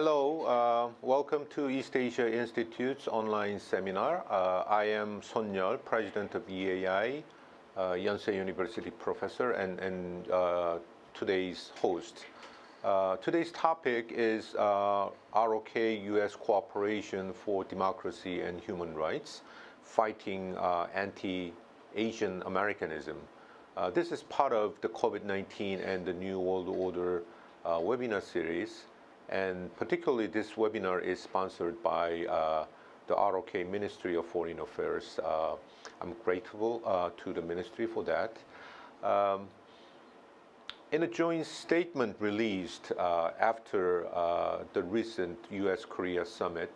Hello, welcome to East Asia Institute's online seminar. I am Yul, president of EAI, Yonsei University professor, and today's host. Today's topic is ROK-U.S. cooperation for democracy and human rights, fighting anti-Asian Americanism. This is part of the COVID-19 and the New World Order webinar series. And particularly this webinar is sponsored by the ROK Ministry of Foreign Affairs. I'm grateful to the ministry for that. In a joint statement released after the recent U.S. Korea Summit,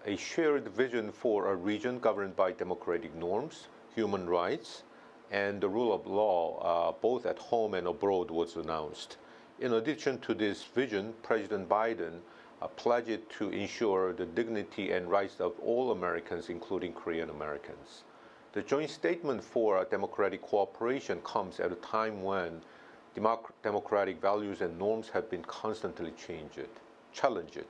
a shared vision for a region governed by democratic norms, human rights, and the rule of law, both at home and abroad, was announced. In addition to this vision, President Biden pledged to ensure the dignity and rights of all Americans, including Korean Americans. The joint statement for democratic cooperation comes at a time when democratic values and norms have been constantly challenged.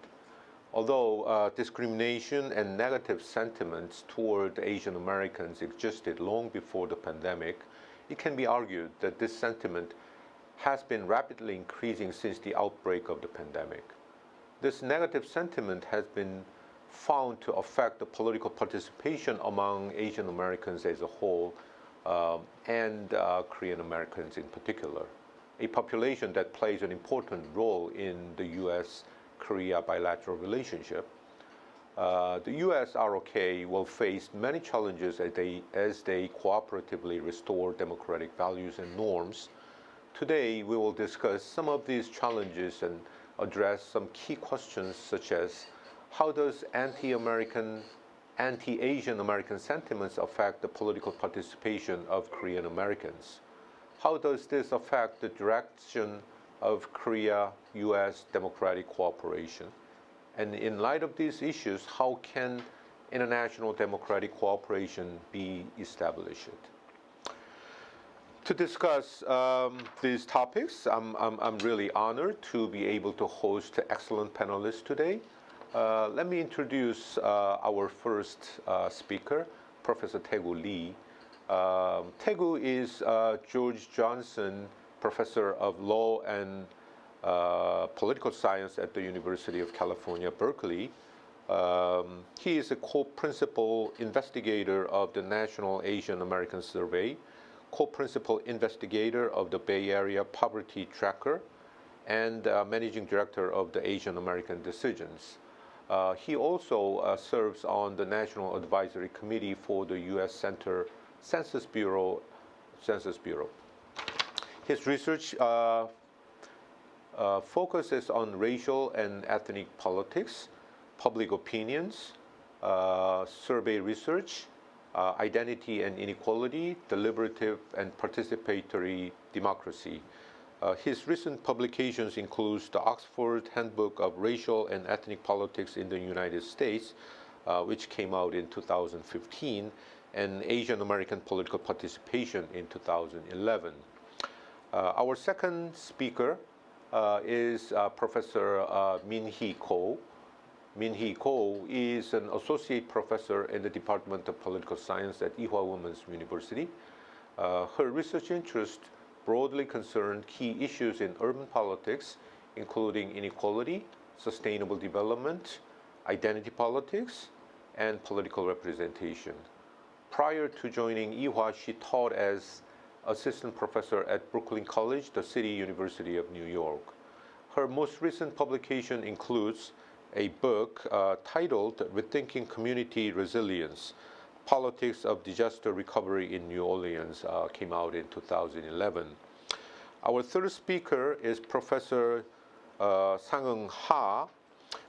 Although discrimination and negative sentiments toward Asian Americans existed long before the pandemic, it can be argued that this sentiment has been rapidly increasing since the outbreak of the pandemic. This negative sentiment has been found to affect the political participation among Asian Americans as a whole and Korean Americans in particular, a population that plays an important role in the U.S. Korea bilateral relationship. The U.S. ROK will face many challenges as they cooperatively restore democratic values and norms. Today, we will discuss some of these challenges and address some key questions such as how does anti-Asian American sentiments affect the political participation of Korean Americans? How does this affect the direction of Korea-U.S. democratic cooperation? And in light of these issues, how can international democratic cooperation be established? To discuss these topics, I'm really honored to be able to host excellent panelists today. Let me introduce our first speaker, Professor Taegu Lee. Taegu is George Johnson Professor of Law and Political Science at the University of California, Berkeley. He is a co-principal investigator of the National Asian American Survey, co-principal investigator of the Bay Area Poverty Tracker, and managing director of the Asian American Decisions. He also serves on the National Advisory Committee for the U.S. Census Bureau. His research focuses on racial and ethnic politics, public opinions, survey research, identity and inequality, deliberative and participatory democracy. His recent publications include the Oxford Handbook of Racial and Ethnic Politics in the United States, which came out in 2015, and Asian American Political Participation in 2011. Our second speaker is Professor Min-Hee Ko. Min-Hee Ko is an associate professor in the Department of Political Science at Ewha Women's University. Her research interests broadly concern key issues in urban politics, including inequality, sustainable development, identity politics, and political representation. Prior to joining Ewha, she taught as assistant professor at Brooklyn College, the City University of New York. Her most recent publication includes a book titled Rethinking Community Resilience, Politics of Disaster Recovery in New Orleans, came out in 2011. Our third speaker is Professor Sang-Eung Ha,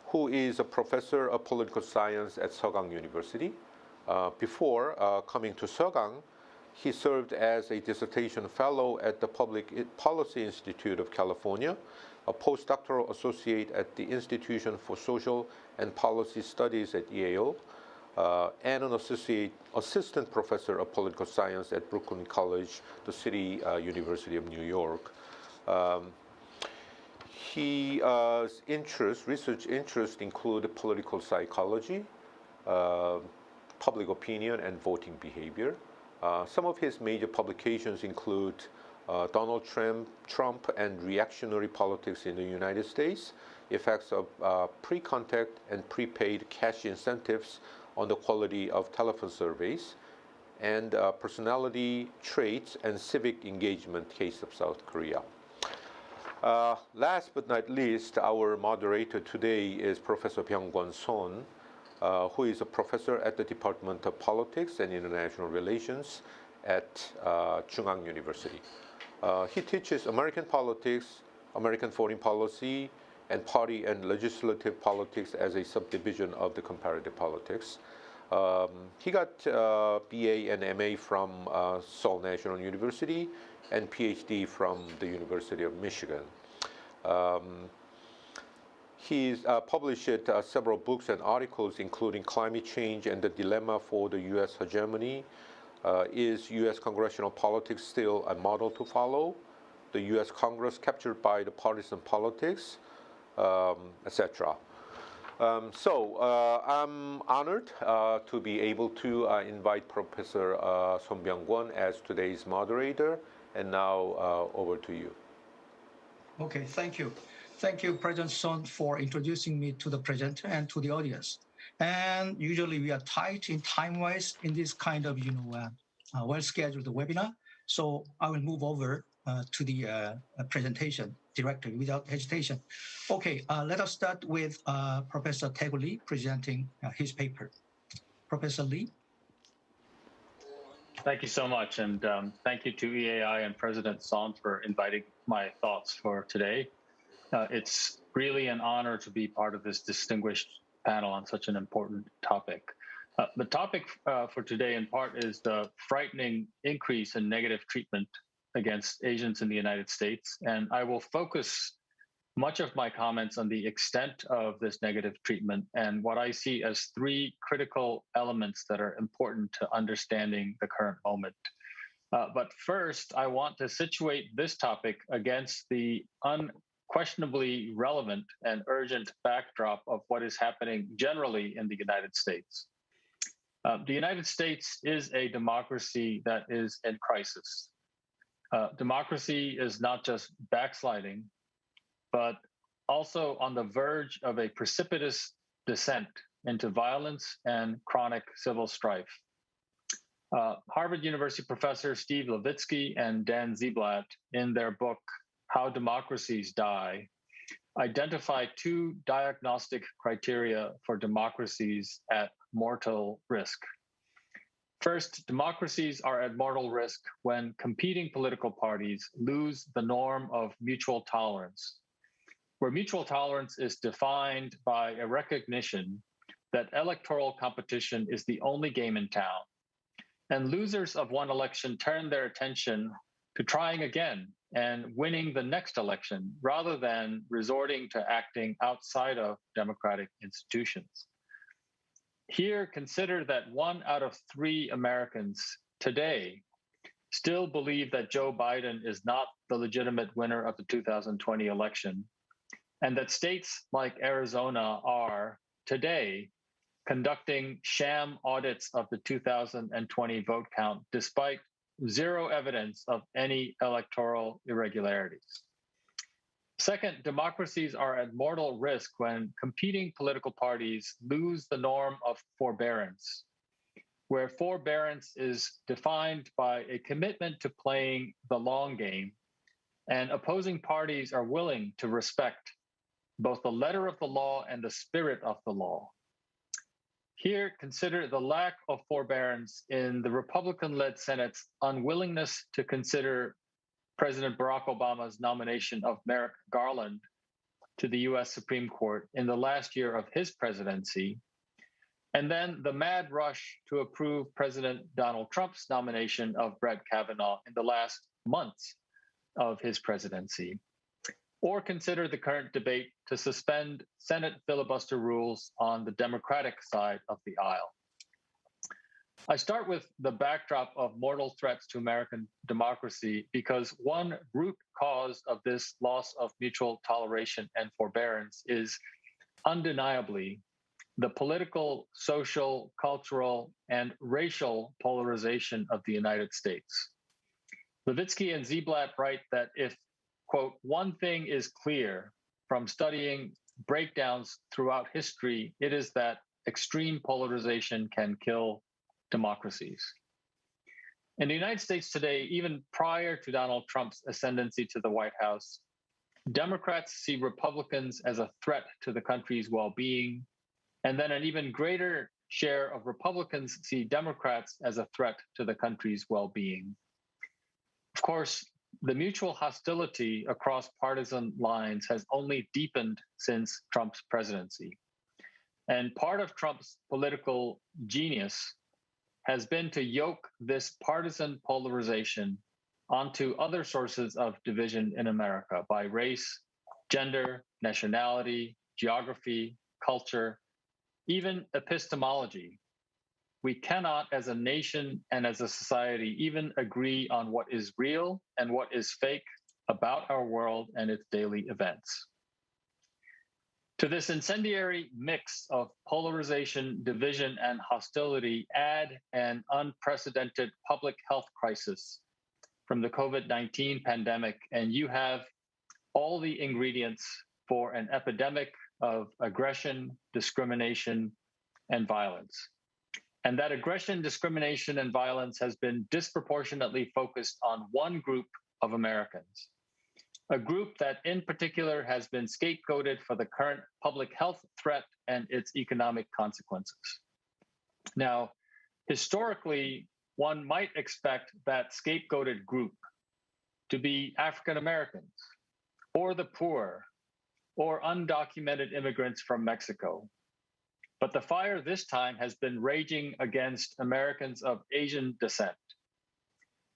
who is a professor of political science at Seogang University. Before coming to Seogang, he served as a dissertation fellow at the Public Policy Institute of California, a postdoctoral associate at the Institution for Social and Policy Studies at Yale, and an assistant professor of political science at Brooklyn College, the City University of New York. research interests include political psychology, uh, public opinion, and voting behavior. Some of his major publications include Donald Trump and Reactionary Politics in the United States, Effects of Pre-Contact and Prepaid Cash Incentives on the Quality of Telephone Surveys, and Personality Traits and Civic Engagement Case of South Korea. Last but not least, our moderator today is Professor Yul Sohn, who is a professor at the Department of Politics and International Relations at Chungang University. He teaches American politics, American foreign policy, and party and legislative politics as a subdivision of the comparative politics. He got BA and MA from Seoul National University and PhD from the University of Michigan. He's published several books and articles, including Climate Change and the Dilemma for the U.S. Hegemony, Is U.S. Congressional Politics Still a Model to Follow? The U.S. Congress Captured by the Partisan Politics, etc. I'm honored to be able to invite Professor Son Byung-kwon as today's moderator. And now over to you. Okay, thank you. Thank you, President Son, for introducing me to the presenter and to the audience. And usually we are tight in time-wise in this kind of, well-scheduled webinar. So I will move over to the presentation directly without hesitation. Okay, let us start with Professor Taegu Lee presenting his paper. Professor Lee. Thank you so much, and thank you to EAI and President Son for inviting my thoughts for today. It's really an honor to be part of this distinguished panel on such an important topic. The topic for today, in part, is the frightening increase in negative treatment against Asians in the United States, and I will focus much of my comments on the extent of this negative treatment and what I see as three critical elements that are important to understanding the current moment. But first, I want to situate this topic against the unquestionably relevant and urgent backdrop of what is happening generally in the United States. The United States is a democracy that is in crisis. Democracy is not just backsliding, but also on the verge of a precipitous descent into violence and chronic civil strife. Harvard University professor Steve Levitsky and Dan Ziblatt, in their book, How Democracies Die, identify two diagnostic criteria for democracies at mortal risk. First, democracies are at mortal risk when competing political parties lose the norm of mutual tolerance, where mutual tolerance is defined by a recognition that electoral competition is the only game in town, and losers of one election turn their attention to trying again and winning the next election rather than resorting to acting outside of democratic institutions. Here, consider that 1 out of 3 Americans today still believe that Joe Biden is not the legitimate winner of the 2020 election, and that states like Arizona are today conducting sham audits of the 2020 vote count despite zero evidence of any electoral irregularities. Second, democracies are at mortal risk when competing political parties lose the norm of forbearance, where forbearance is defined by a commitment to playing the long game, and opposing parties are willing to respect both the letter of the law and the spirit of the law. Here, consider the lack of forbearance in the Republican-led Senate's unwillingness to consider President Barack Obama's nomination of Merrick Garland to the U.S. Supreme Court in the last year of his presidency, and then the mad rush to approve President Donald Trump's nomination of Brett Kavanaugh in the last months of his presidency. Or consider the current debate to suspend Senate filibuster rules on the Democratic side of the aisle. I start with the backdrop of mortal threats to American democracy because one root cause of this loss of mutual toleration and forbearance is undeniably the political, social, cultural, and racial polarization of the United States. Levitsky and Ziblatt write that if, quote, one thing is clear from studying breakdowns throughout history, it is that extreme polarization can kill democracies. In the United States today, even prior to Donald Trump's ascendancy to the White House, Democrats see Republicans as a threat to the country's well-being, and then an even greater share of Republicans see Democrats as a threat to the country's well-being. Of course, the mutual hostility across partisan lines has only deepened since Trump's presidency. And part of Trump's political genius has been to yoke this partisan polarization onto other sources of division in America by race, gender, nationality, geography, culture, even epistemology. We cannot, as a nation and as a society, even agree on what is real and what is fake about our world and its daily events. To this incendiary mix of polarization, division, and hostility, add an unprecedented public health crisis from the COVID-19 pandemic, and you have all the ingredients for an epidemic of aggression, discrimination, and violence. And that aggression, discrimination, and violence has been disproportionately focused on one group of Americans, a group that in particular has been scapegoated for the current public health threat and its economic consequences. Now, historically, one might expect that scapegoated group to be African Americans, or the poor, or undocumented immigrants from Mexico. But the fire this time has been raging against Americans of Asian descent.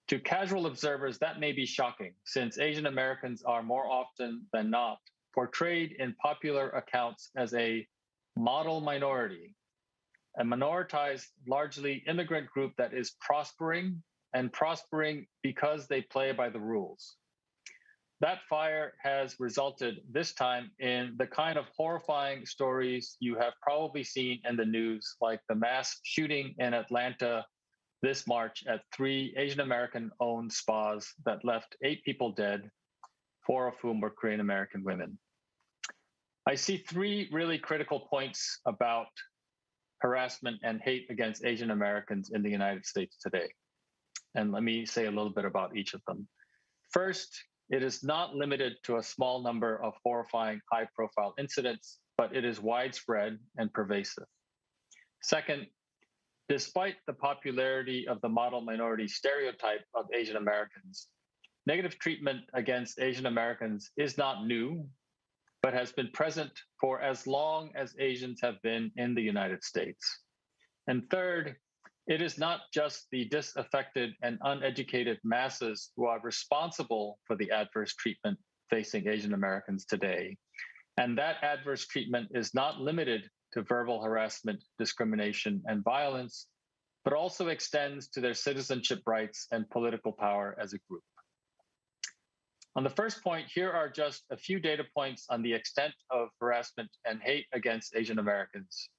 To casual observers, that may be shocking, since Asian Americans are more often than not portrayed in popular accounts as a model minority, a minoritized, largely immigrant group that is prospering, and prospering because they play by the rules. That fire has resulted this time in the kind of horrifying stories you have probably seen in the news, like the mass shooting in Atlanta this March at 3 Asian American-owned spas that left 8 people dead, 4 of whom were Korean American women. I see 3 really critical points about harassment and hate against Asian Americans in the United States today. And let me say a little bit about each of them. First, it is not limited to a small number of horrifying high-profile incidents, but it is widespread and pervasive. Second, despite the popularity of the model minority stereotype of Asian Americans, negative treatment against Asian Americans is not new, but has been present for as long as Asians have been in the United States. And third, it is not just the disaffected and uneducated masses who are responsible for the adverse treatment facing Asian Americans today. And that adverse treatment is not limited to verbal harassment, discrimination, and violence, but also extends to their citizenship rights and political power as a group. On the first point, here are just a few data points on the extent of harassment and hate against Asian Americans.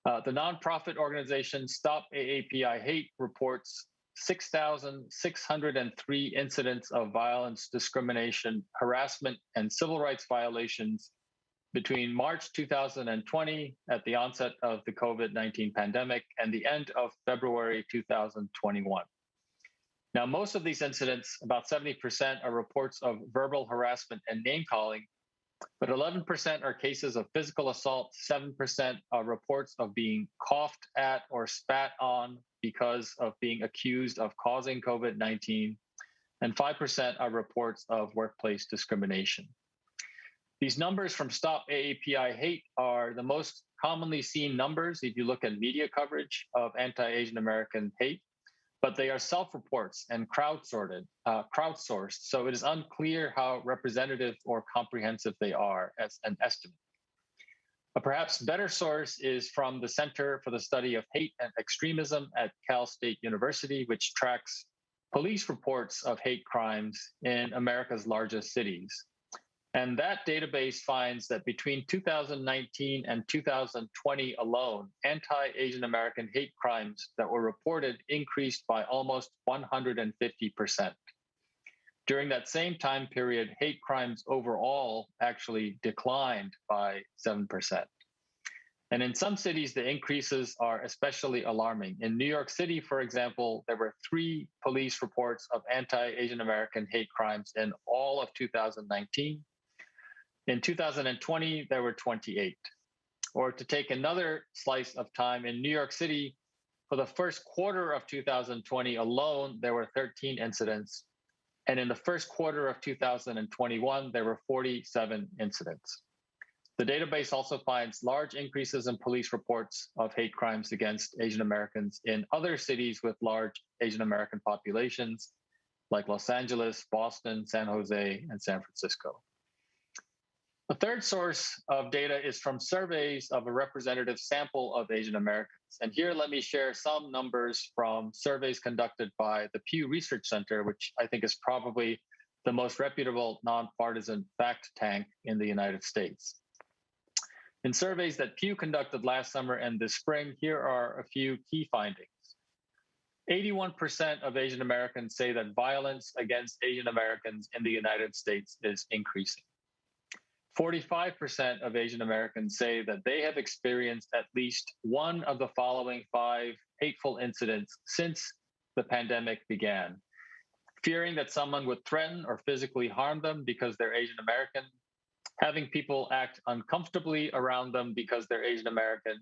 The nonprofit organization Stop AAPI Hate reports 6,603 incidents of violence, discrimination, harassment, and civil rights violations between March 2020 at the onset of the COVID-19 pandemic and the end of February 2021. Now, most of these incidents, about 70%, are reports of verbal harassment and name-calling, but 11% are cases of physical assault, 7% are reports of being coughed at or spat on because of being accused of causing COVID-19, and 5% are reports of workplace discrimination. These numbers from Stop AAPI Hate are the most commonly seen numbers if you look at media coverage of anti-Asian American hate, but they are self-reports and crowdsourced, so it is unclear how representative or comprehensive they are as an estimate. A perhaps better source is from the Center for the Study of Hate and Extremism at Cal State University, which tracks police reports of hate crimes in America's largest cities. And that database finds that between 2019 and 2020 alone, anti-Asian American hate crimes that were reported increased by almost 150%. During that same time period, hate crimes overall actually declined by 7%. And in some cities, the increases are especially alarming. In New York City, for example, there were 3 police reports of anti-Asian American hate crimes in all of 2019. In 2020, there were 28. Or to take another slice of time, in New York City, for the first quarter of 2020 alone, there were 13 incidents. And in the first quarter of 2021, there were 47 incidents. The database also finds large increases in police reports of hate crimes against Asian Americans in other cities with large Asian American populations, like Los Angeles, Boston, San Jose, and San Francisco. The third source of data is from surveys of a representative sample of Asian Americans. And here, let me share some numbers from surveys conducted by the Pew Research Center, which I think is probably the most reputable nonpartisan fact tank in the United States. In surveys that Pew conducted last summer and this spring, here are a few key findings. 81% of Asian Americans say that violence against Asian Americans in the United States is increasing. 45% of Asian Americans say that they have experienced at least one of the following 5 hateful incidents since the pandemic began: fearing that someone would threaten or physically harm them because they're Asian American, having people act uncomfortably around them because they're Asian American,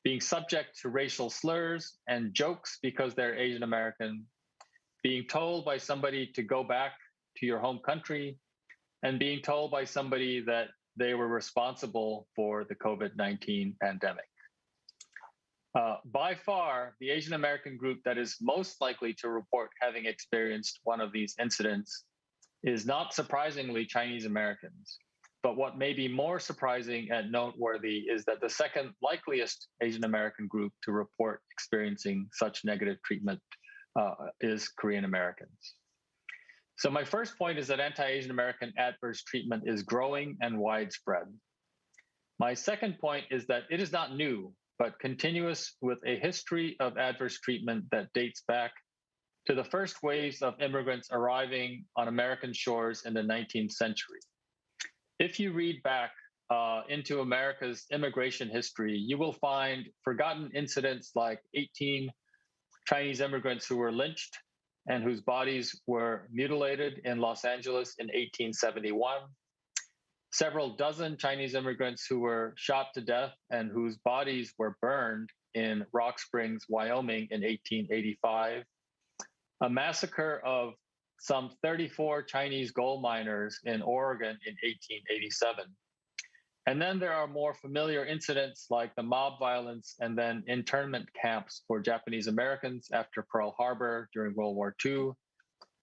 being subject to racial slurs and jokes because they're Asian American, being told by somebody to go back to your home country, and being told by somebody that they were responsible for the COVID-19 pandemic. By far, the Asian American group that is most likely to report having experienced one of these incidents is not surprisingly Chinese Americans. But what may be more surprising and noteworthy is that the second likeliest Asian American group to report experiencing such negative treatment is Korean Americans. So my first point is that anti-Asian American adverse treatment is growing and widespread. My second point is that it is not new, but continuous with a history of adverse treatment that dates back to the first waves of immigrants arriving on American shores in the 19th century. If you read back into America's immigration history, you will find forgotten incidents like 18 Chinese immigrants who were lynched and whose bodies were mutilated in Los Angeles in 1871, several dozen Chinese immigrants who were shot to death and whose bodies were burned in Rock Springs, Wyoming in 1885, a massacre of some 34 Chinese gold miners in Oregon in 1887. And then there are more familiar incidents like the mob violence and then internment camps for Japanese Americans after Pearl Harbor during World War II,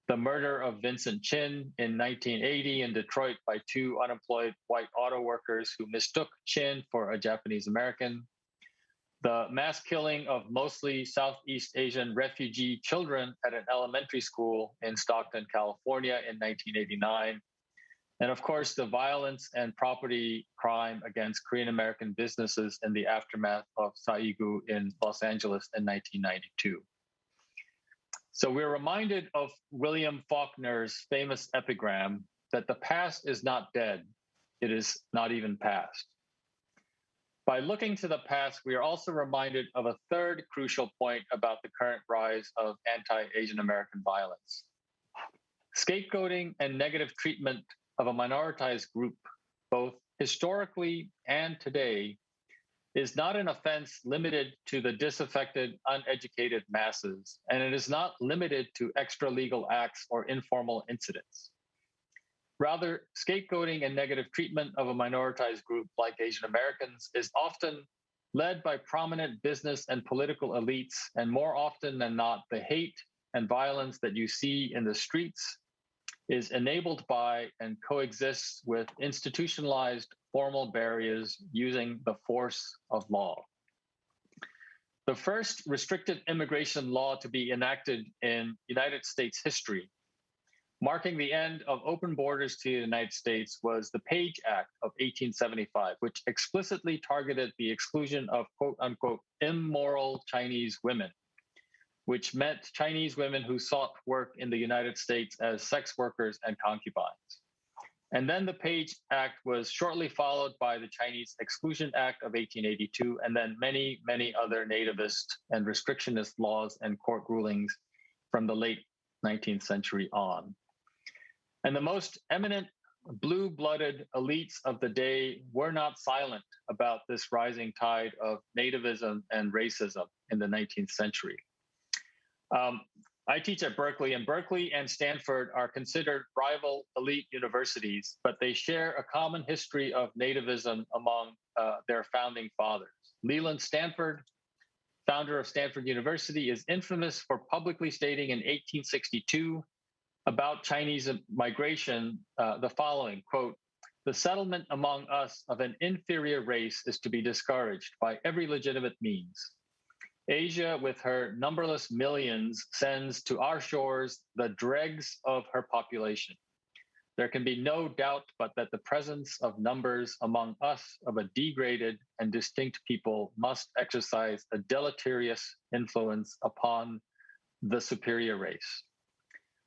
the murder of Vincent Chin in 1980 in Detroit by 2 unemployed white auto workers who mistook Chin for a Japanese American, the mass killing of mostly Southeast Asian refugee children at an elementary school in Stockton, California in 1989, and of course, the violence and property crime against Korean American businesses in the aftermath of Saigu in Los Angeles in 1992. So we're reminded of William Faulkner's famous epigram that the past is not dead, it is not even past. By looking to the past, we are also reminded of a third crucial point about the current rise of anti-Asian American violence. Scapegoating and negative treatment of a minoritized group, both historically and today, is not an offense limited to the disaffected, uneducated masses, and it is not limited to extra-legal acts or informal incidents. Rather, scapegoating and negative treatment of a minoritized group like Asian Americans is often led by prominent business and political elites, and more often than not, the hate and violence that you see in the streets is enabled by and coexists with institutionalized formal barriers using the force of law. The first restrictive immigration law to be enacted in United States history, marking the end of open borders to the United States, was the Page Act of 1875, which explicitly targeted the exclusion of quote-unquote immoral Chinese women, which meant Chinese women who sought work in the United States as sex workers and concubines. And then the Page Act was shortly followed by the Chinese Exclusion Act of 1882, and then many, many other nativist and restrictionist laws and court rulings from the late 19th century on. And the most eminent blue-blooded elites of the day were not silent about this rising tide of nativism and racism in the 19th century. I teach at Berkeley, and Berkeley and Stanford are considered rival elite universities, but they share a common history of nativism among their founding fathers. Leland Stanford, founder of Stanford University, is infamous for publicly stating in 1862 about Chinese migration the following, quote, "The settlement among us of an inferior race is to be discouraged by every legitimate means. Asia, with her numberless millions, sends to our shores the dregs of her population. There can be no doubt but that the presence of numbers among us of a degraded and distinct people must exercise a deleterious influence upon the superior race."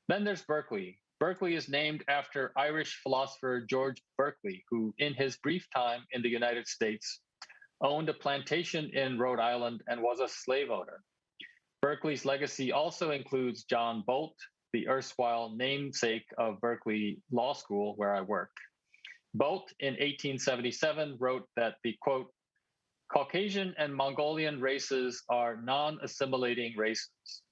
Then there's Berkeley. Berkeley is named after Irish philosopher George Berkeley, who in his brief time in the United States owned a plantation in Rhode Island and was a slave owner. Berkeley's legacy also includes John Bolt, the erstwhile namesake of Berkeley Law School, where I work. Bolt, in 1877, wrote that the, quote, "Caucasian and Mongolian races are non-assimilating races.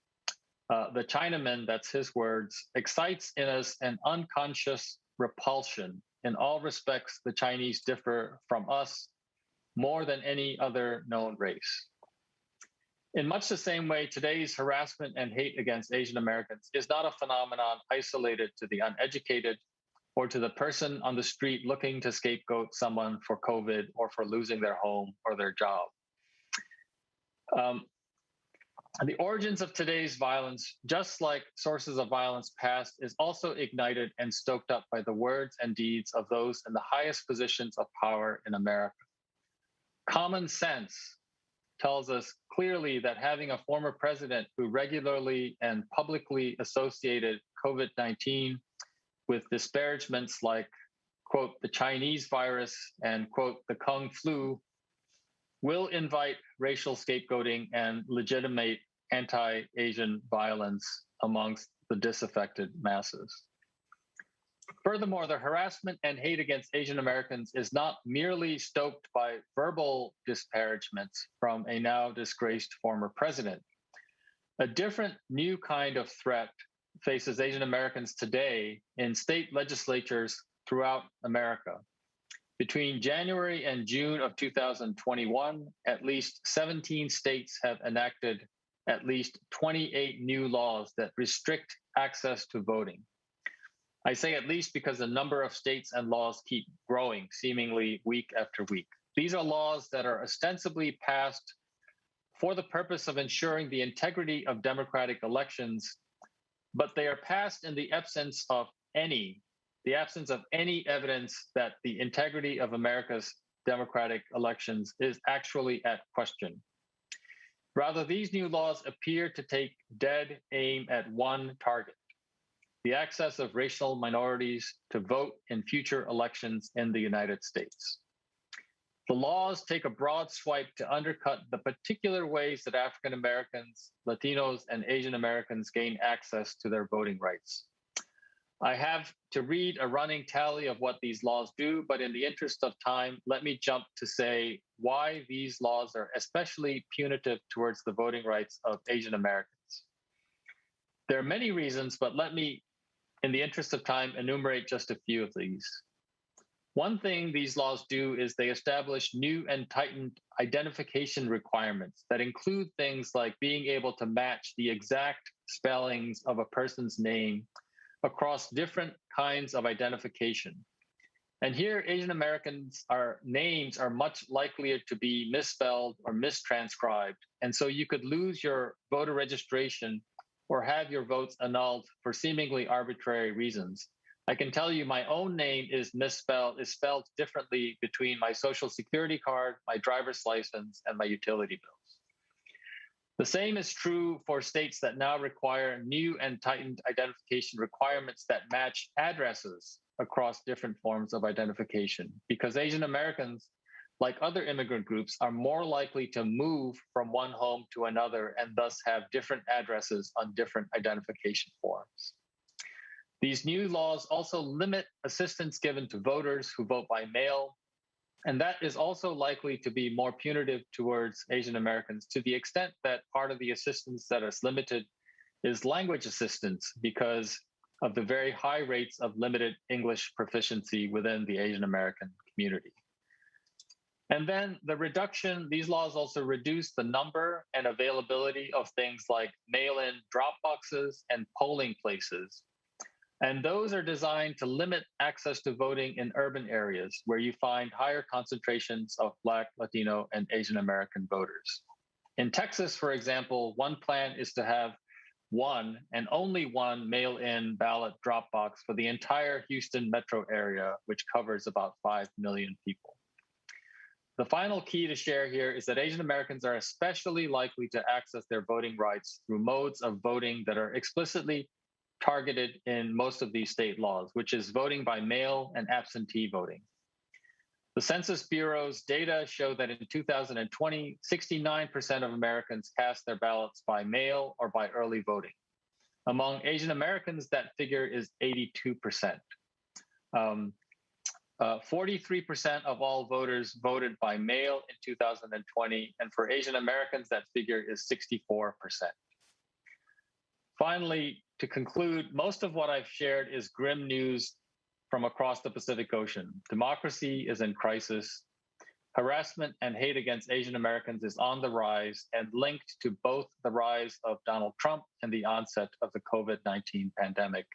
The Chinaman," that's his words, "excites in us an unconscious repulsion. In all respects, the Chinese differ from us more than any other known race." In much the same way, today's harassment and hate against Asian Americans is not a phenomenon isolated to the uneducated or to the person on the street looking to scapegoat someone for COVID or for losing their home or their job. The origins of today's violence, just like sources of violence past, is also ignited and stoked up by the words and deeds of those in the highest positions of power in America. Common sense tells us clearly that having a former president who regularly and publicly associated COVID-19 with disparagements like, quote, "the Chinese virus" and, quote, "the Kung flu" will invite racial scapegoating and legitimate anti-Asian violence amongst the disaffected masses. Furthermore, the harassment and hate against Asian Americans is not merely stoked by verbal disparagements from a now disgraced former president. A different new kind of threat faces Asian Americans today in state legislatures throughout America. Between January and June of 2021, at least 17 states have enacted at least 28 new laws that restrict access to voting. I say at least because the number of states and laws keep growing, seemingly week after week. These are laws that are ostensibly passed for the purpose of ensuring the integrity of democratic elections, but they are passed in the absence of any evidence that the integrity of America's democratic elections is actually at question. Rather, these new laws appear to take dead aim at one target: the access of racial minorities to vote in future elections in the United States. The laws take a broad swipe to undercut the particular ways that African Americans, Latinos, and Asian Americans gain access to their voting rights. I have to read a running tally of what these laws do, but in the interest of time, let me jump to say why these laws are especially punitive towards the voting rights of Asian Americans. There are many reasons, but let me, in the interest of time, enumerate just a few of these. One thing these laws do is they establish new and tightened identification requirements that include things like being able to match the exact spellings of a person's name across different kinds of identification. And here, Asian Americans' names are much likelier to be misspelled or mistranscribed. And so you could lose your voter registration or have your votes annulled for seemingly arbitrary reasons. I can tell you my own name is spelled differently between my social security card, my driver's license, and my utility bills. The same is true for states that now require new and tightened identification requirements that match addresses across different forms of identification, because Asian Americans, like other immigrant groups, are more likely to move from one home to another and thus have different addresses on different identification forms. These new laws also limit assistance given to voters who vote by mail, and that is also likely to be more punitive towards Asian Americans, to the extent that part of the assistance that is limited is language assistance, because of the very high rates of limited English proficiency within the Asian American community. And then these laws also reduce the number and availability of things like mail-in drop boxes and polling places. And those are designed to limit access to voting in urban areas where you find higher concentrations of Black, Latino, and Asian American voters. In Texas, for example, one plan is to have one and only one mail-in ballot drop box for the entire Houston metro area, which covers about 5 million people. The final key to share here is that Asian Americans are especially likely to access their voting rights through modes of voting that are explicitly targeted in most of these state laws, which is voting by mail and absentee voting. The Census Bureau's data show that in 2020, 69% of Americans cast their ballots by mail or by early voting. Among Asian Americans, that figure is 82%. 43% of all voters voted by mail in 2020, and for Asian Americans, that figure is 64%. Finally, to conclude, most of what I've shared is grim news from across the Pacific Ocean. Democracy is in crisis. Harassment and hate against Asian Americans is on the rise and linked to both the rise of Donald Trump and the onset of the COVID-19 pandemic.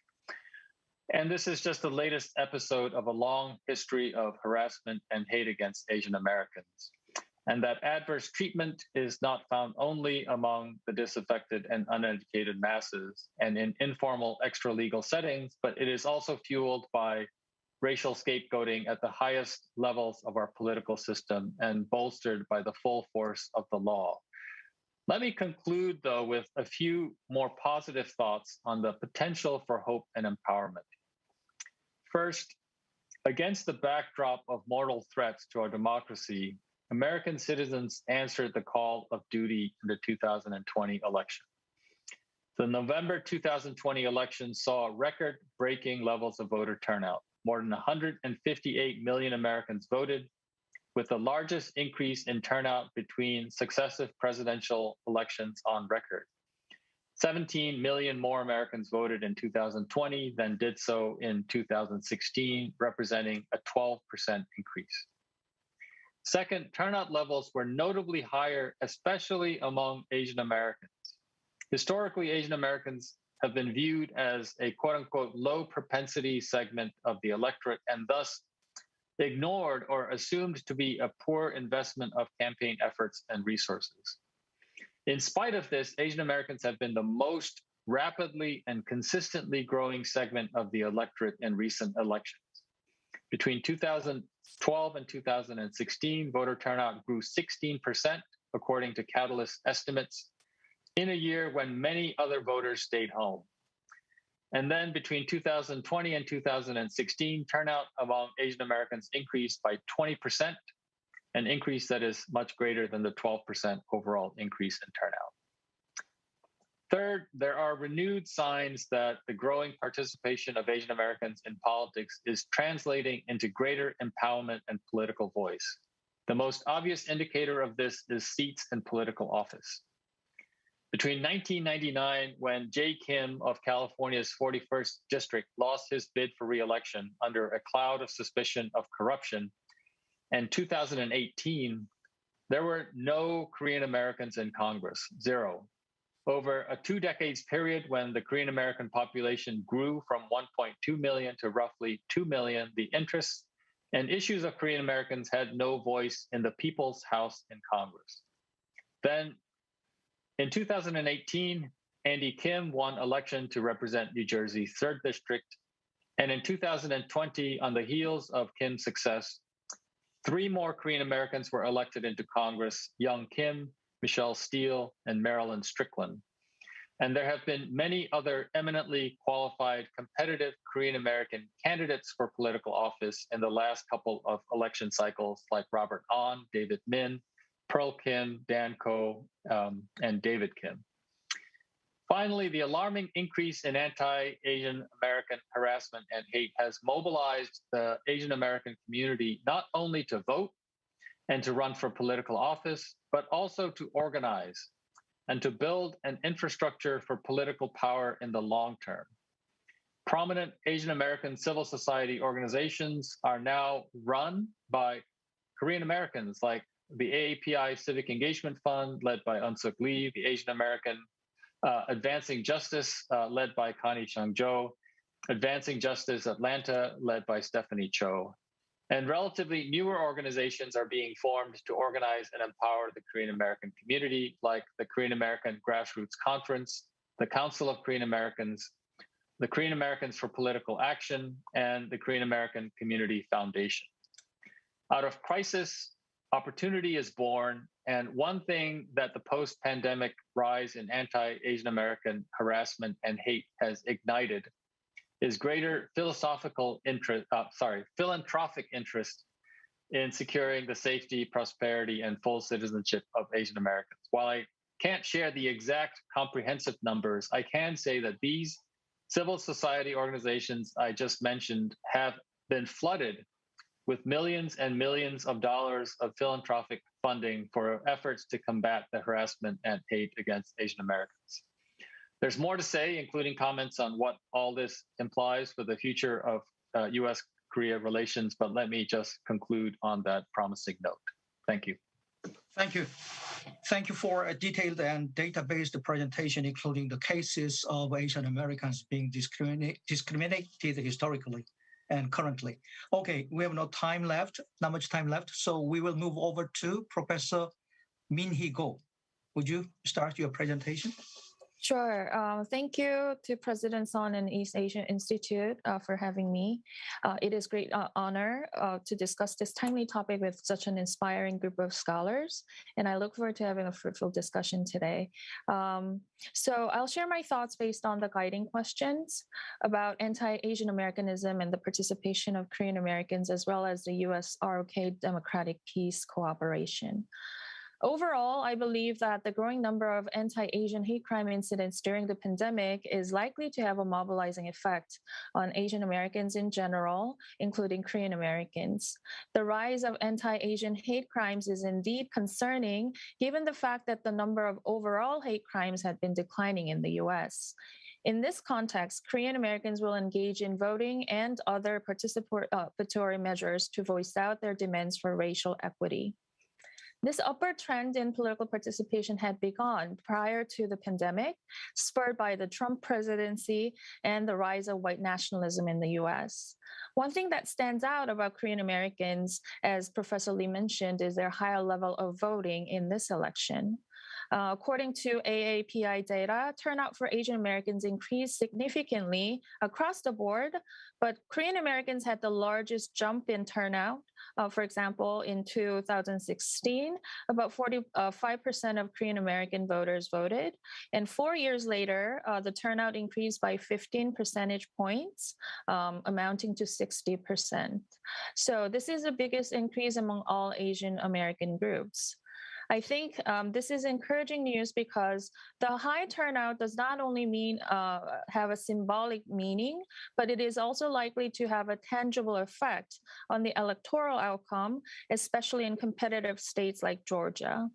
And this is just the latest episode of a long history of harassment and hate against Asian Americans. And that adverse treatment is not found only among the disaffected and uneducated masses and in informal extra-legal settings, but it is also fueled by racial scapegoating at the highest levels of our political system and bolstered by the full force of the law. Let me conclude, though, with a few more positive thoughts on the potential for hope and empowerment. First, against the backdrop of mortal threats to our democracy, American citizens answered the call of duty in the 2020 election. The November 2020 election saw record-breaking levels of voter turnout. More than 158 million Americans voted, with the largest increase in turnout between successive presidential elections on record. 17 million more Americans voted in 2020 than did so in 2016, representing a 12% increase. Second, turnout levels were notably higher, especially among Asian Americans. Historically, Asian Americans have been viewed as a quote-unquote low propensity segment of the electorate and thus ignored or assumed to be a poor investment of campaign efforts and resources. In spite of this, Asian Americans have been the most rapidly and consistently growing segment of the electorate in recent elections. Between 2012 and 2016, voter turnout grew 16%, according to Catalyst estimates, in a year when many other voters stayed home. And then between 2020 and 2016, turnout among Asian Americans increased by 20%, an increase that is much greater than the 12% overall increase in turnout. Third, there are renewed signs that the growing participation of Asian Americans in politics is translating into greater empowerment and political voice. The most obvious indicator of this is seats in political office. Between 1999, when Jay Kim of California's 41st district lost his bid for re-election under a cloud of suspicion of corruption, and 2018, there were no Korean Americans in Congress, zero. Over a 2 decades period when the Korean American population grew from 1.2 million to roughly 2 million, the interests and issues of Korean Americans had no voice in the People's House in Congress. Then in 2018, Andy Kim won election to represent New Jersey's 3rd District. And in 2020, on the heels of Kim's success, 3 more Korean Americans were elected into Congress: Young Kim, Michelle Steele, and Marilyn Strickland. And there have been many other eminently qualified, competitive Korean American candidates for political office in the last couple of election cycles, like Robert Ahn, David Min, Pearl Kim, Dan Ko, and David Kim. Finally, the alarming increase in anti-Asian American harassment and hate has mobilized the Asian American community not only to vote and to run for political office, but also to organize and to build an infrastructure for political power in the long term. Prominent Asian American civil society organizations are now run by Korean Americans, like the AAPI Civic Engagement Fund, led by Eun-Suk Lee, the Asian American Advancing Justice, led by Connie Chung-jo, Advancing Justice Atlanta, led by Stephanie Cho. And relatively newer organizations are being formed to organize and empower the Korean American community, like the Korean American Grassroots Conference, the Council of Korean Americans, the Korean Americans for Political Action, and the Korean American Community Foundation. Out of crisis, opportunity is born, and one thing that the post-pandemic rise in anti-Asian American harassment and hate has ignited is greater philanthropic interest in securing the safety, prosperity, and full citizenship of Asian Americans. While I can't share the exact comprehensive numbers, I can say that these civil society organizations I just mentioned have been flooded with millions and millions of dollars of philanthropic funding for efforts to combat the harassment and hate against Asian Americans. There's more to say, including comments on what all this implies for the future of U.S. Korea relations, but let me just conclude on that promising note. Thank you. Thank you. Thank you for a detailed and data-based presentation, including the cases of Asian Americans being discriminated historically and currently. Okay, we have not much time left, so we will move over to Professor Min-hee Go. Would you start your presentation? Sure. Thank you to President Sohn and East Asian Institute for having me. It is a great honor to discuss this timely topic with such an inspiring group of scholars, and I look forward to having a fruitful discussion today. So I'll share my thoughts based on the guiding questions about anti-Asian Americanism and the participation of Korean Americans, as well as the U.S. ROK Democratic Peace Cooperation. Overall, I believe that the growing number of anti-Asian hate crime incidents during the pandemic is likely to have a mobilizing effect on Asian Americans in general, including Korean Americans. The rise of anti-Asian hate crimes is indeed concerning, given the fact that the number of overall hate crimes had been declining in the U.S. In this context, Korean Americans will engage in voting and other participatory measures to voice out their demands for racial equity. This upward trend in political participation had begun prior to the pandemic, spurred by the Trump presidency and the rise of white nationalism in the US. One thing that stands out about Korean Americans, as Professor Lee mentioned, is their higher level of voting in this election. According to AAPI data, turnout for Asian Americans increased significantly across the board, but Korean Americans had the largest jump in turnout. For example, in 2016, about 45% of Korean American voters voted. And 4 years later, the turnout increased by 15 percentage points, amounting to 60%. So this is the biggest increase among all Asian American groups. I think this is encouraging news because the high turnout does not only mean have a symbolic meaning, but it is also likely to have a tangible effect on the electoral outcome, especially in competitive states like Georgia.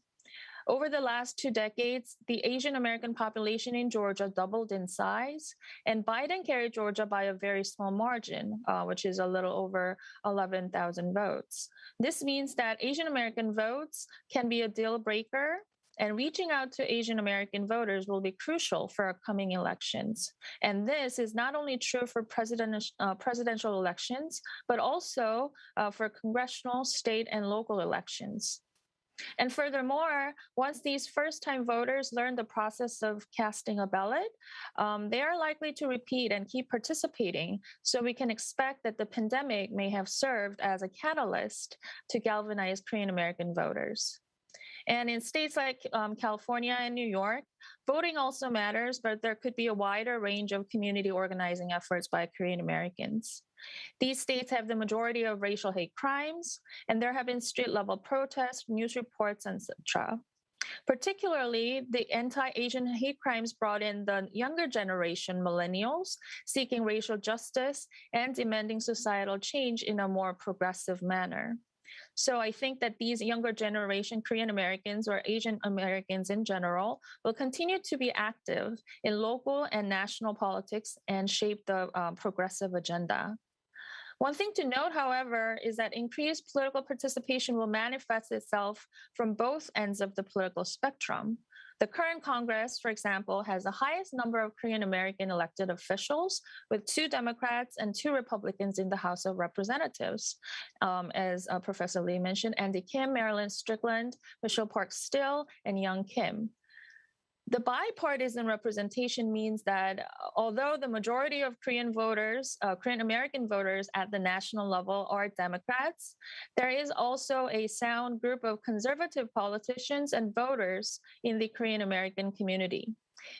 Over the last 2 decades, the Asian American population in Georgia doubled in size, and Biden carried Georgia by a very small margin, which is a little over 11,000 votes. This means that Asian American votes can be a deal breaker and reaching out to Asian American voters will be crucial for upcoming elections. And this is not only true for presidential elections, but also for congressional, state, and local elections. And furthermore, once these first-time voters learn the process of casting a ballot, they are likely to repeat and keep participating. So we can expect that the pandemic may have served as a catalyst to galvanize Korean American voters. And in states like California and New York, voting also matters, but there could be a wider range of community organizing efforts by Korean Americans. These states have the majority of racial hate crimes, and there have been street-level protests, news reports, etc. Particularly, the anti-Asian hate crimes brought in the younger generation, millennials, seeking racial justice and demanding societal change in a more progressive manner. So I think that these younger generation Korean Americans or Asian Americans in general will continue to be active in local and national politics and shape the progressive agenda. One thing to note, however, is that increased political participation will manifest itself from both ends of the political spectrum. The current Congress, for example, has the highest number of Korean American elected officials, with 2 Democrats and 2 Republicans in the House of Representatives. As Professor Lee mentioned, Andy Kim, Marilyn Strickland, Michelle Park Still, and Young Kim. The bipartisan representation means that although the majority of Korean American voters at the national level are Democrats, there is also a sound group of conservative politicians and voters in the Korean American community.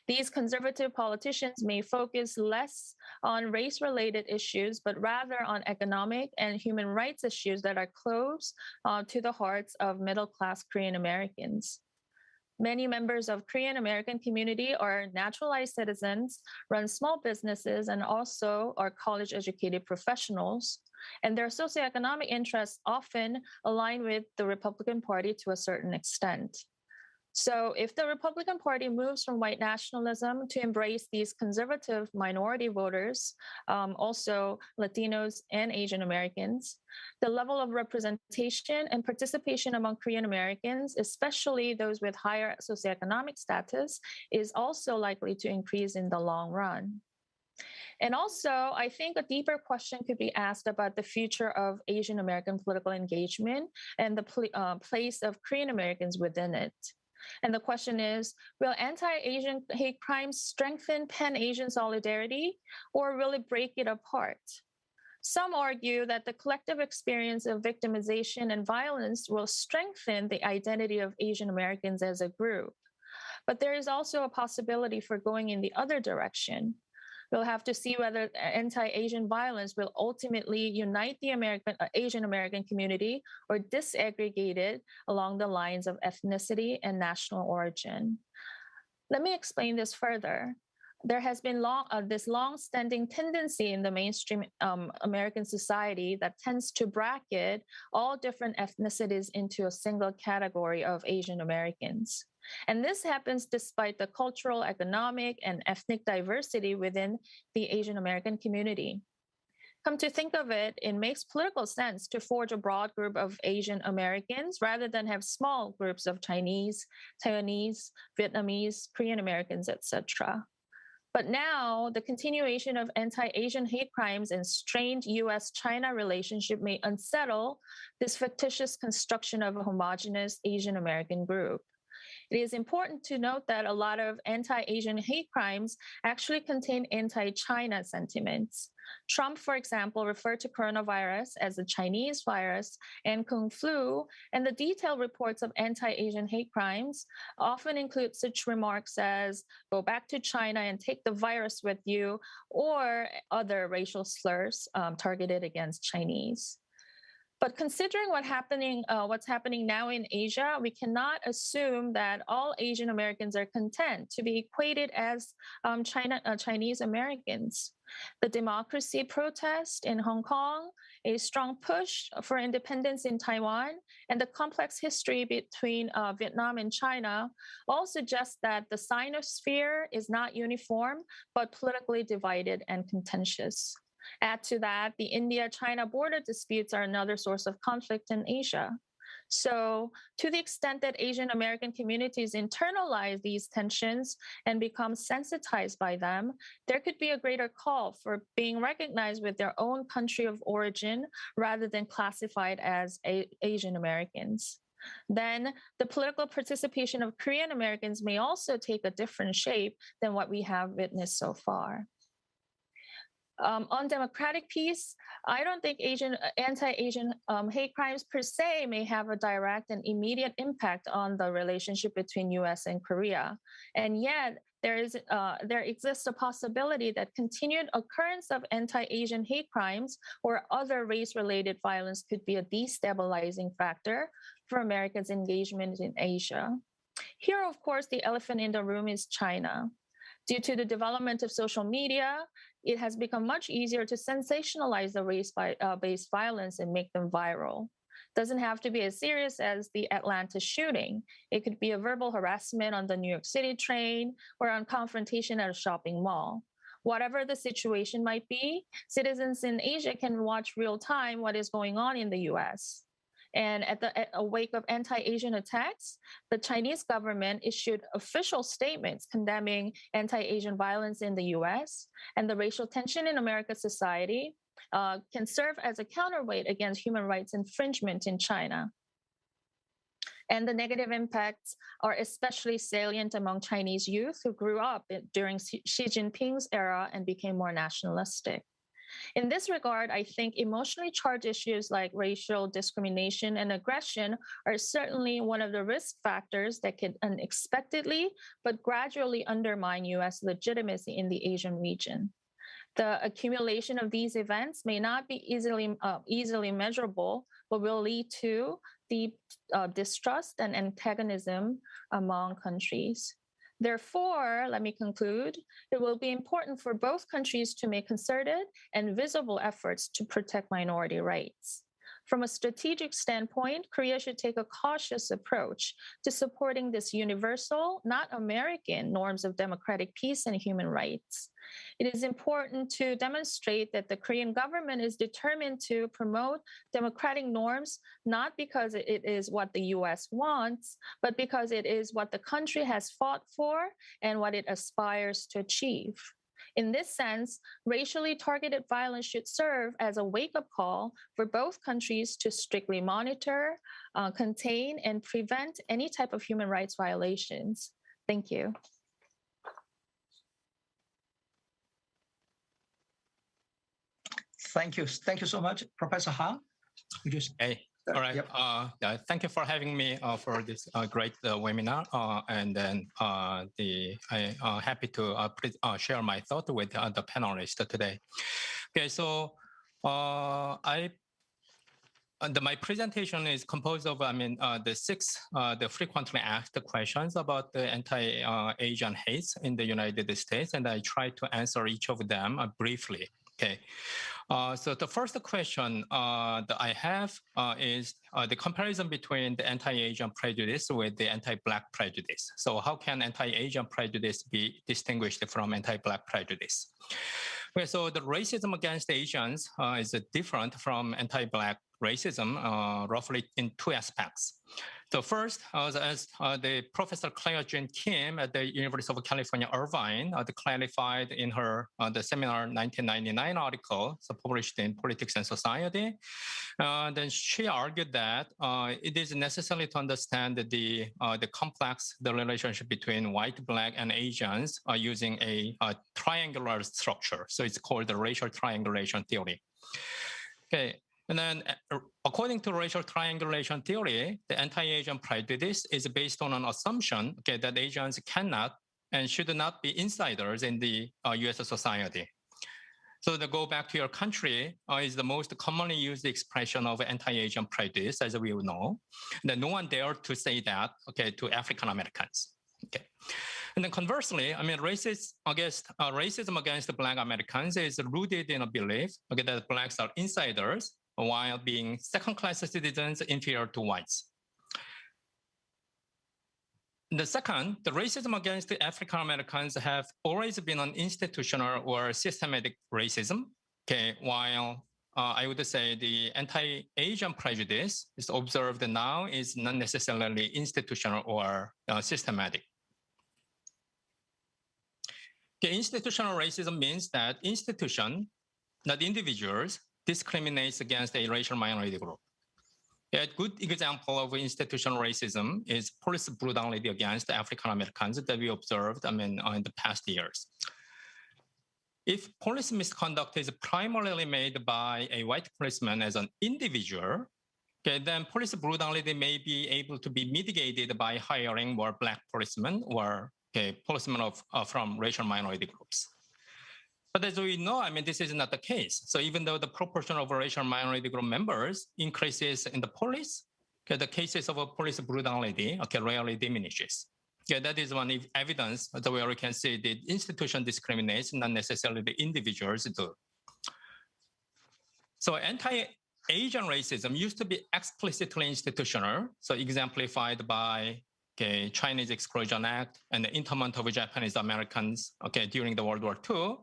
These conservative politicians may focus less on race-related issues, but rather on economic and human rights issues that are close to the hearts of middle-class Korean Americans. Many members of Korean American community are naturalized citizens, run small businesses, and also are college-educated professionals. And their socioeconomic interests often align with the Republican Party to a certain extent. So if the Republican Party moves from white nationalism to embrace these conservative minority voters, also Latinos and Asian Americans, the level of representation and participation among Korean Americans, especially those with higher socioeconomic status, is also likely to increase in the long run. And also, I think a deeper question could be asked about the future of Asian American political engagement and the place of Korean Americans within it. And the question is, will anti-Asian hate crimes strengthen pan-Asian solidarity, or will it break it apart? Some argue that the collective experience of victimization and violence will strengthen the identity of Asian Americans as a group. But there is also a possibility for going in the other direction. We'll have to see whether anti-Asian violence will ultimately unite the Asian American community or disaggregate it along the lines of ethnicity and national origin. Let me explain this further. There has been this long-standing tendency in the mainstream American society that tends to bracket all different ethnicities into a single category of Asian Americans. And this happens despite the cultural, economic, and ethnic diversity within the Asian American community. Come to think of it, it makes political sense to forge a broad group of Asian Americans rather than have small groups of Chinese, Taiwanese, Vietnamese, Korean Americans, etc. But now, the continuation of anti-Asian hate crimes and strained U.S.-China relationship may unsettle this fictitious construction of a homogeneous Asian American group. It is important to note that a lot of anti-Asian hate crimes actually contain anti-China sentiments. Trump, for example, referred to coronavirus as a Chinese virus and Kung flu, and the detailed reports of anti-Asian hate crimes often include such remarks as, go back to China and take the virus with you, or other racial slurs targeted against Chinese. But considering what's happening now in Asia, we cannot assume that all Asian Americans are content to be equated as Chinese Americans. The democracy protest in Hong Kong, a strong push for independence in Taiwan, and the complex history between Vietnam and China all suggest that the Sinosphere is not uniform, but politically divided and contentious. Add to that, the India-China border disputes are another source of conflict in Asia. So to the extent that Asian American communities internalize these tensions and become sensitized by them, there could be a greater call for being recognized with their own country of origin rather than classified as Asian Americans. Then the political participation of Korean Americans may also take a different shape than what we have witnessed so far. On democratic peace, I don't think anti-Asian hate crimes per se may have a direct and immediate impact on the relationship between U.S. and Korea. And yet, there exists a possibility that continued occurrence of anti-Asian hate crimes or other race-related violence could be a destabilizing factor for America's engagement in Asia. Here, of course, the elephant in the room is China. Due to the development of social media, it has become much easier to sensationalize the race-based violence and make them viral. Doesn't have to be as serious as the Atlanta shooting. It could be a verbal harassment on the New York City train or on confrontation at a shopping mall. Whatever the situation might be, citizens in Asia can watch real time what is going on in the US. And at a wake of anti-Asian attacks, the Chinese government issued official statements condemning anti-Asian violence in the US, and the racial tension in America's society can serve as a counterweight against human rights infringement in China. And the negative impacts are especially salient among Chinese youth who grew up during Xi Jinping's era and became more nationalistic. In this regard, I think emotionally charged issues like racial discrimination and aggression are certainly one of the risk factors that can unexpectedly but gradually undermine U.S. legitimacy in the Asian region. The accumulation of these events may not be easily measurable, but will lead to deep distrust and antagonism among countries. Therefore, let me conclude, it will be important for both countries to make concerted and visible efforts to protect minority rights. From a strategic standpoint, Korea should take a cautious approach to supporting this universal, not American, norms of democratic peace and human rights. It is important to demonstrate that the Korean government is determined to promote democratic norms, not because it is what the US wants, but because it is what the country has fought for and what it aspires to achieve. In this sense, racially targeted violence should serve as a wake-up call for both countries to strictly monitor, contain, and prevent any type of human rights violations. Thank you. Thank you. Thank you so much, Professor Ha. Hey. All right. Yep. Thank you for having me for this great webinar. And then I'm happy to share my thought with the panelists today. Okay, so my presentation is composed of, the frequently asked questions about the anti-Asian hates in the United States, and I try to answer each of them briefly. Okay. So the first question that I have is the comparison between the anti-Asian prejudice with the anti-Black prejudice. So how can anti-Asian prejudice be distinguished from anti-Black prejudice? Okay, so the racism against Asians is different from anti-Black racism roughly in two aspects. So first, as the Professor Claire Jean Kim at the University of California, Irvine clarified in her the seminar 1999 article, so published in Politics and Society, then she argued that it is necessary to understand the complex relationship between white, Black, and Asians using a triangular structure. So it's called the racial triangulation theory. Okay. And then, according to racial triangulation theory, the anti-Asian prejudice is based on an assumption, okay, that Asians cannot and should not be insiders in the U.S. society. So to go back to your country is the most commonly used expression of anti-Asian prejudice, as we all know. And then no one dared to say that, okay, to African Americans. Okay. And then conversely, racism against Black Americans is rooted in a belief, okay, that Blacks are insiders, while being second-class citizens inferior to whites. The second, the racism against the African Americans have always been an institutional or systematic racism, okay, while I would say the anti-Asian prejudice is observed now is not necessarily institutional or systematic. Okay, institutional racism means that institution, not individuals, discriminates against a racial minority group. A good example of institutional racism is police brutality against African Americans that we observed, in the past years. If police misconduct is primarily made by a white policeman as an individual, okay, then police brutality may be able to be mitigated by hiring more Black policemen or policemen from racial minority groups. But as we know, this is not the case. So even though the proportion of racial minority group members increases in the police, the cases of police brutality rarely diminishes. That is one evidence where we can see the institution discriminates, not necessarily the individuals do. So anti-Asian racism used to be explicitly institutional, so exemplified by Chinese Exclusion Act and the internment of Japanese Americans during the World War II.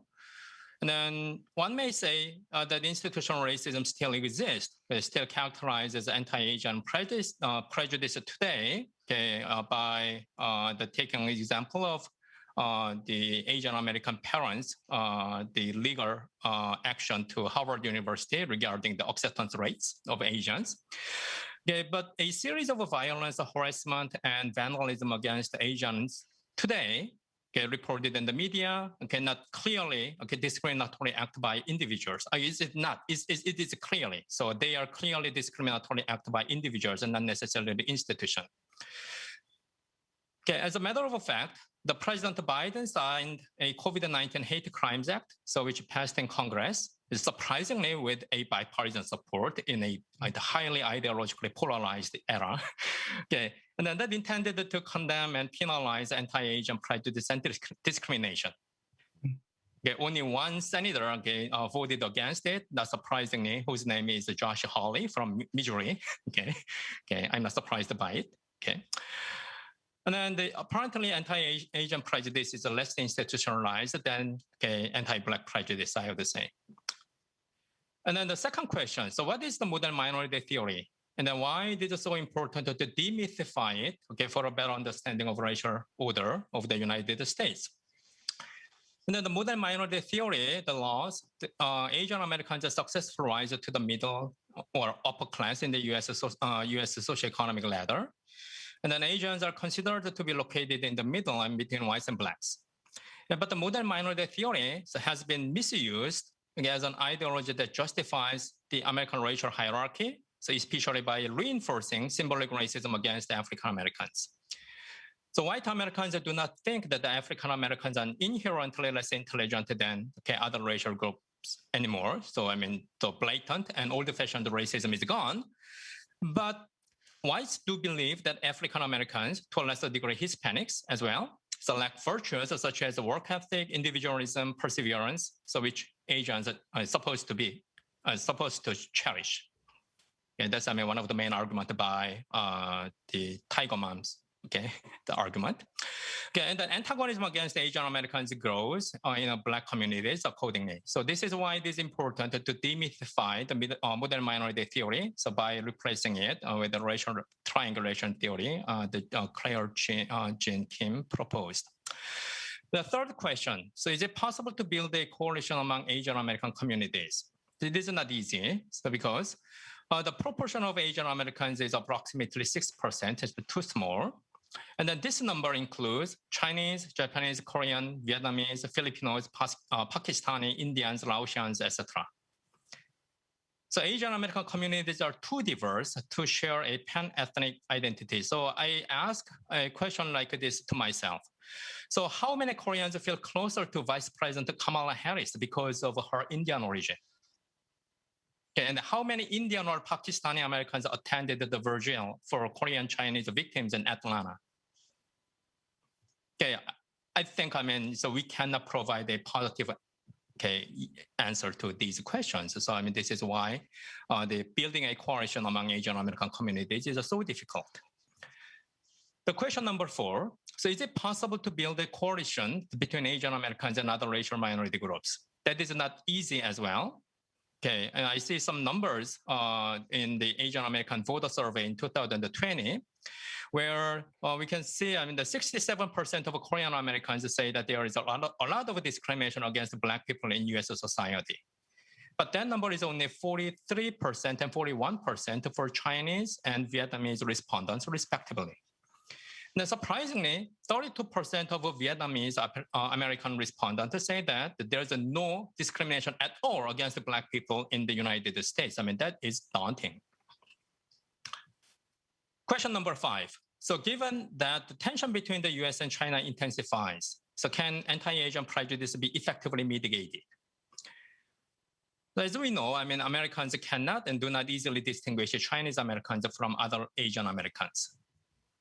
And then one may say that institutional racism still exists, but still characterized as anti-Asian prejudice today by the taking example of the Asian American parents, the legal action to Harvard University regarding the acceptance rates of Asians. But a series of violence, harassment, and vandalism against Asians today reported in the media, not clearly discriminatory act by individuals. Is it not? It is clearly. So they are clearly discriminatory act by individuals and not necessarily the institution. As a matter of fact, the President Biden signed a COVID-19 Hate Crimes Act, so which passed in Congress, surprisingly with a bipartisan support in a highly ideologically polarized era. And then that intended to condemn and penalize anti-Asian prejudice and discrimination. Only one senator voted against it, not surprisingly, whose name is Josh Hawley from Missouri. I'm not surprised by it. And then apparently anti-Asian prejudice is less institutionalized than anti-Black prejudice, I have to say. And then the second question, so what is the modern minority theory? And then why is it so important to demystify it, for a better understanding of racial order of the United States? And then the modern minority theory, the laws, Asian Americans successfully rise to the middle or upper class in the US socioeconomic ladder. And then Asians are considered to be located in the middle and between whites and Blacks. But the modern minority theory has been misused as an ideology that justifies the American racial hierarchy, so especially by reinforcing symbolic racism against African Americans. So white Americans do not think that the African Americans are inherently less intelligent than other racial groups anymore. So the blatant and old-fashioned racism is gone. But whites do believe that African Americans, to a lesser degree Hispanics as well, so lack virtues such as work ethic, individualism, perseverance, so which Asians are supposed to cherish. That's one of the main arguments by the Tiger Moms. The argument. And the antagonism against Asian Americans grows in Black communities accordingly. So this is why it is important to demystify the modern minority theory. So by replacing it with the racial triangulation theory that Claire Jean Kim proposed. The third question, so is it possible to build a coalition among Asian American communities? It is not easy, so because the proportion of Asian Americans is approximately 6%, it's too small. And then this number includes Chinese, Japanese, Korean, Vietnamese, Filipinos, Pakistani, Indians, Laotians, etc. So Asian American communities are too diverse to share a pan-ethnic identity. So I ask a question like this to myself. So how many Koreans feel closer to Vice President Kamala Harris because of her Indian origin? And how many Indian or Pakistani Americans attended the vigil for Korean Chinese victims in Atlanta? I think, so we cannot provide a positive answer to these questions. So, this is why the building a coalition among Asian American communities is so difficult. The question number 4, so is it possible to build a coalition between Asian Americans and other racial minority groups? That is not easy as well. Okay, and I see some numbers in the Asian American voter survey in 2020, where we can see, I mean, the 67% of Korean Americans say that there is a lot of discrimination against Black people in U.S. society. But that number is only 43% and 41% for Chinese and Vietnamese respondents, respectively. Now, surprisingly, 32% of Vietnamese American respondents say that there's no discrimination at all against Black people in the United States. I mean, that is daunting. Question number 5. So given that the tension between the US and China intensifies, so can anti-Asian prejudice be effectively mitigated? As we know, I mean, Americans cannot and do not easily distinguish Chinese Americans from other Asian Americans.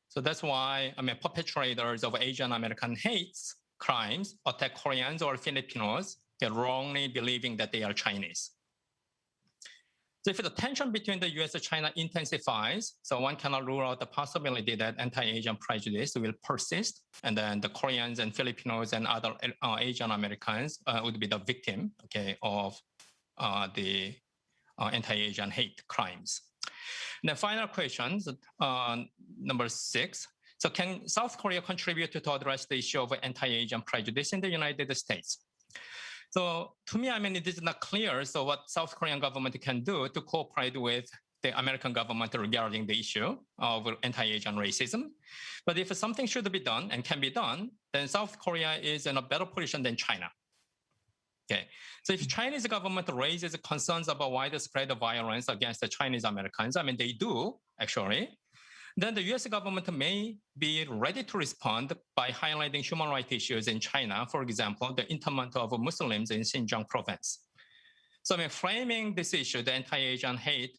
So that's why, I mean, perpetrators of Asian American hate crimes attack Koreans or Filipinos, they're wrongly believing that they are Chinese. So if the tension between the US and China intensifies, so one cannot rule out the possibility that anti-Asian prejudice will persist, and then the Koreans and Filipinos and other Asian Americans would be the victim, okay, of the anti-Asian hate crimes. The final question, number 6. So can South Korea contribute to address the issue of anti-Asian prejudice in the United States? So to me, I mean, it is not clear. So what South Korean government can do to cooperate with the American government regarding the issue of anti-Asian racism. But if something should be done and can be done, then South Korea is in a better position than China. Okay, so if Chinese government raises concerns about widespread violence against the Chinese Americans, I mean, they do actually, then the US government may be ready to respond by highlighting human rights issues in China, for example, the internment of Muslims in Xinjiang province. So I mean, framing this issue, the anti-Asian hate,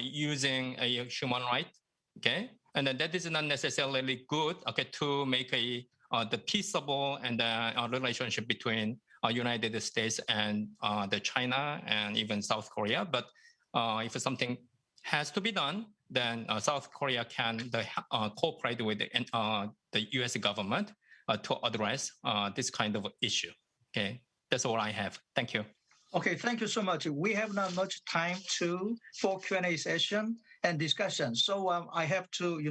using a human right, okay, and then that is not necessarily good, okay, to make the peaceable and the relationship between United States and the China and even South Korea. But if something has to be done, then South Korea can cooperate with the US government to address this kind of issue. Okay, that's all I have. Thank you. Okay, thank you so much. We have not much time for Q&A session and discussion. So I have to,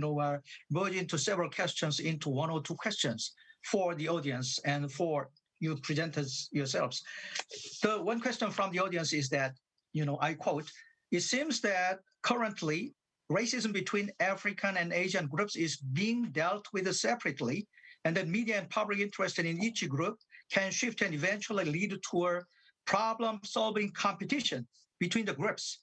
merge into several questions into 1 or 2 questions for the audience and for you presenters yourselves. The one question from the audience is that, I quote, "It seems that currently racism between African and Asian groups is being dealt with separately, and that media and public interest in each group can shift and eventually lead to a problem-solving competition between the groups.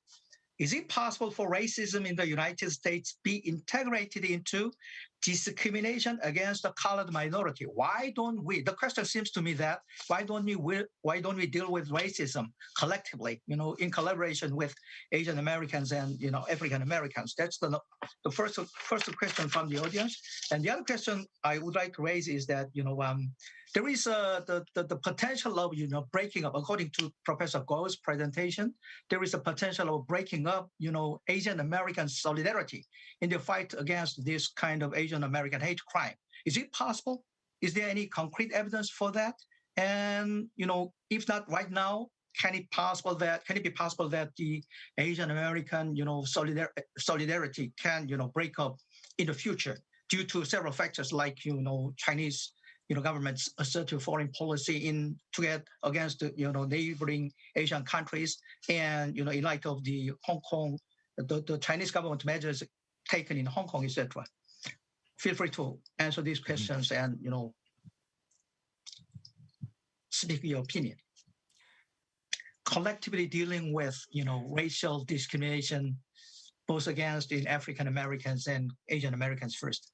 Is it possible for racism in the United States be integrated into discrimination against the colored minority? Why don't we? The question seems to me that why don't we deal with racism collectively? In collaboration with Asian Americans and African Americans. That's the first question from the audience. And the other question I would like to raise is that there is the potential of breaking up. According to Professor Go's presentation, there is a potential of breaking up Asian American solidarity in the fight against this kind of Asian American hate crime. Is it possible? Is there any concrete evidence for that? And if not right now, can it be possible that the Asian American solidarity can break up in the future due to several factors like Chinese government's assertive foreign policy to get against neighboring Asian countries, and in light of the Hong Kong, the Chinese government measures taken in Hong Kong, etc. Feel free to answer these questions and speak your opinion. Collectively dealing with racial discrimination, both against the African Americans and Asian Americans first.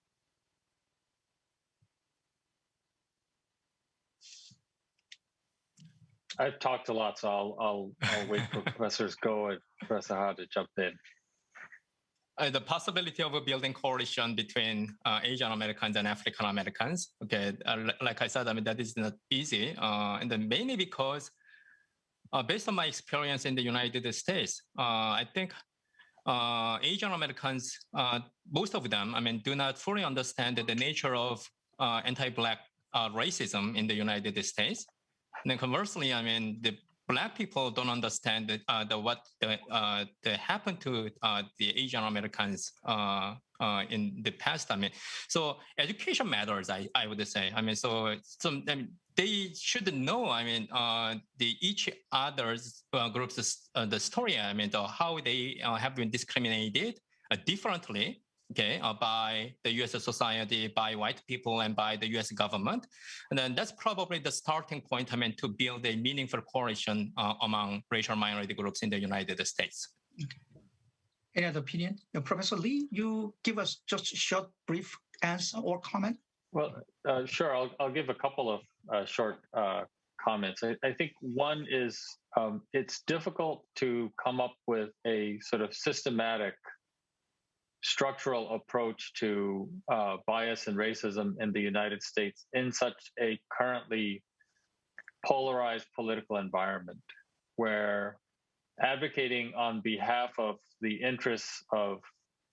I've talked a lot, so I'll wait for Professors Go and Professor Ha to jump in. The possibility of a building coalition between Asian Americans and African Americans. Okay, like I said, I mean, that is not easy, and then mainly because based on my experience in the United States, I think Asian Americans, most of them, I mean, do not fully understand the nature of anti-Black racism in the United States. And then conversely, I mean, the Black people don't understand what happened to the Asian Americans in the past. I mean, so education matters. I would say. I mean, they should know. I mean, each other's groups the story. I mean, how they have been discriminated differently. Okay, by the U.S. society, by white people, and by the U.S. government, and then that's probably the starting point. I mean, to build a meaningful coalition among racial minority groups in the United States. Okay. Any other opinion? Professor Lee, you give us just a short, brief answer or comment. Well, sure. I'll give a couple of short comments. I think one is it's difficult to come up with a sort of systematic structural approach to bias and racism in the United States in such a currently polarized political environment, where advocating on behalf of the interests of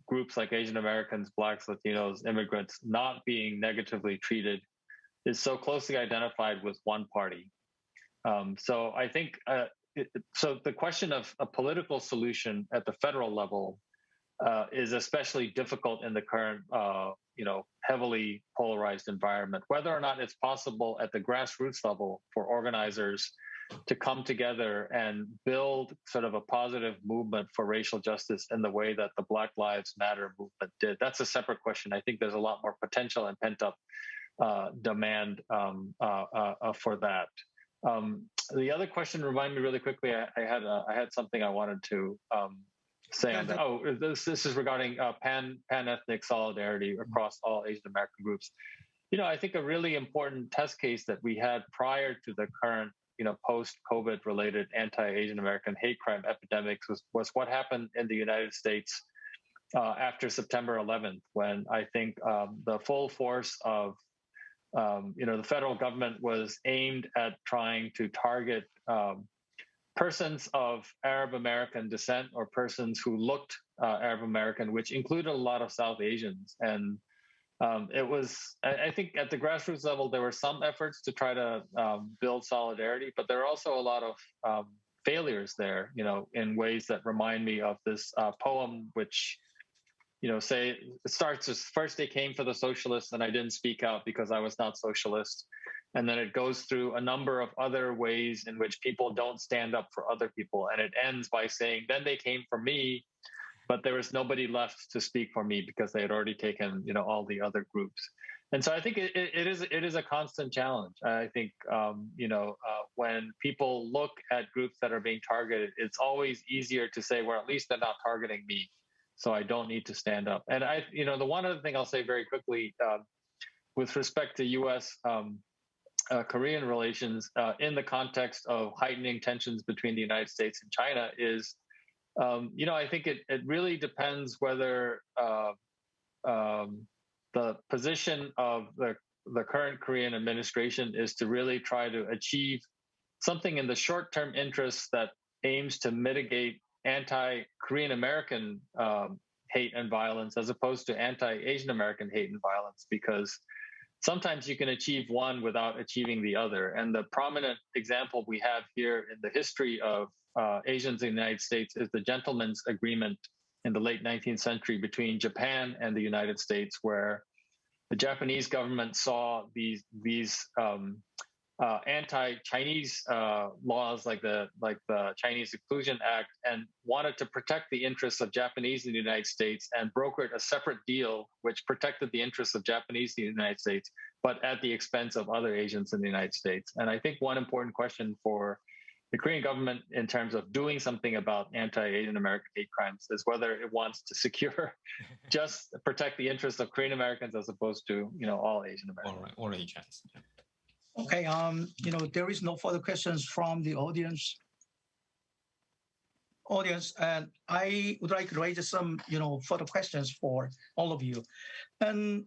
groups like Asian Americans, Blacks, Latinos, immigrants not being negatively treated is so closely identified with one party. So I think, so the question of a political solution at the federal level is especially difficult in the current, heavily polarized environment. Whether or not it's possible at the grassroots level for organizers to come together and build sort of a positive movement for racial justice in the way that the Black Lives Matter movement did, that's a separate question. I think there's a lot more potential and pent-up demand for that. The other question, remind me really quickly. I had something I wanted to say on that. Oh, this is regarding pan-ethnic solidarity across all Asian American groups. I think a really important test case that we had prior to the current, post-COVID related anti-Asian American hate crime epidemics was what happened in the United States after September 11th, when I think the full force of the federal government was aimed at trying to target persons of Arab American descent or persons who looked Arab American, which included a lot of South Asians. And it was, I think at the grassroots level, there were some efforts to try to build solidarity, but there are also a lot of failures there, in ways that remind me of this poem, which, say it starts as first they came for the socialists and I didn't speak out because I was not socialist. And then it goes through a number of other ways in which people don't stand up for other people. And it ends by saying, then they came for me, but there was nobody left to speak for me because they had already taken, all the other groups. And so I think it is a constant challenge. I think, when people look at groups that are being targeted, it's always easier to say, well, at least they're not targeting me, so I don't need to stand up. And the one other thing I'll say very quickly, with respect to U.S. Korean relations in the context of heightening tensions between the United States and China is, I think it really depends whether the position of the current Korean administration is to really try to achieve something in the short-term interests that aims to mitigate anti-Korean American hate and violence as opposed to anti-Asian American hate and violence, because sometimes you can achieve one without achieving the other. And the prominent example we have here in the history of Asians in the United States is the Gentleman's Agreement in the late 19th century between Japan and the United States, where the Japanese government saw these anti-Chinese laws like the Chinese Exclusion Act and wanted to protect the interests of Japanese in the United States and brokered a separate deal which protected the interests of Japanese in the United States, but at the expense of other Asians in the United States. And I think one important question for the Korean government in terms of doing something about anti-Asian American hate crimes is whether it wants to secure, just protect the interests of Korean Americans as opposed to, all Asian Americans. All Asians. Okay, there is no further questions from the audience. And I would like to raise some, further questions for all of you. And